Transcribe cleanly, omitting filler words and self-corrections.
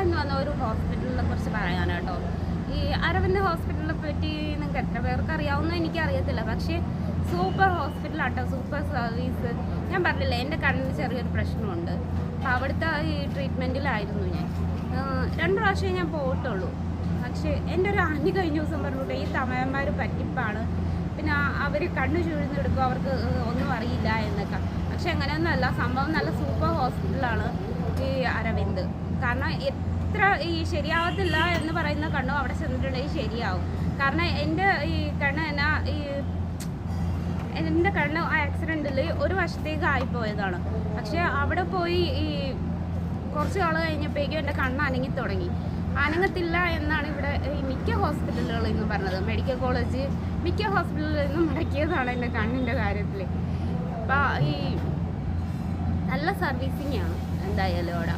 എന്ന് വന്ന ഒരു ഹോസ്പിറ്റലിനെ കുറിച്ച് പറയാനാട്ടോ. ഈ അരവിന്ദ് ഹോസ്പിറ്റലിനെ പറ്റി നിങ്ങൾക്ക് എത്ര പേർക്ക് അറിയാവുന്ന എനിക്കറിയത്തില്ല. പക്ഷേ സൂപ്പർ ഹോസ്പിറ്റലാട്ടോ, സൂപ്പർ സർവീസ്. ഞാൻ പറഞ്ഞില്ലേ എൻ്റെ കണ്ണിന് ചെറിയൊരു പ്രശ്നമുണ്ട്. അപ്പോൾ അവിടുത്തെ ഈ ട്രീറ്റ്മെൻറ്റിലായിരുന്നു ഞാൻ. 2 പ്രാവശ്യം ഞാൻ പോയിട്ടുള്ളൂ. പക്ഷേ എൻ്റെ ഒരു ആന്റി കഴിഞ്ഞ ദിവസം പറഞ്ഞിട്ട് ഈ തമിഴന്മാർ പറ്റിപ്പാണ്, പിന്നെ അവർ കണ്ണ് ചുഴിഞ്ഞെടുക്കും, അവർക്ക് ഒന്നും അറിയില്ല എന്നൊക്കെ. പക്ഷെ അങ്ങനെയൊന്നുമല്ല, സംഭവം നല്ല സൂപ്പർ ഹോസ്പിറ്റലാണ് ഈ അരവിന്ദ്. കാരണം എത്ര ഈ ശരിയാവത്തില്ല എന്ന് പറയുന്ന കണ്ണും അവിടെ ചെന്നിട്ടുണ്ടെങ്കിൽ ശരിയാവും. കാരണം എൻ്റെ ഈ കണ്ണ് എന്നാ എൻ്റെ കണ്ണ് ആക്സിഡൻറ്റിൽ ഒരു വശത്തേക്ക് ആയിപ്പോയതാണ്. പക്ഷേ അവിടെ പോയി ഈ കുറച്ച് നാൾ കഴിഞ്ഞപ്പോഴേക്കും എൻ്റെ കണ്ണ് അനങ്ങി തുടങ്ങി. അനങ്ങത്തില്ല എന്നാണ് ഇവിടെ ഈ മിക്ക ഹോസ്പിറ്റലുകളിൽ നിന്നും പറഞ്ഞത്. മെഡിക്കൽ കോളേജ് മിക്ക ഹോസ്പിറ്റലിൽ നിന്നും മുടക്കിയതാണ് എൻ്റെ കണ്ണിൻ്റെ കാര്യത്തിൽ. അപ്പോൾ ഈ നല്ല സർവീസിങ് ആണ് എന്തായാലും അവിടെ.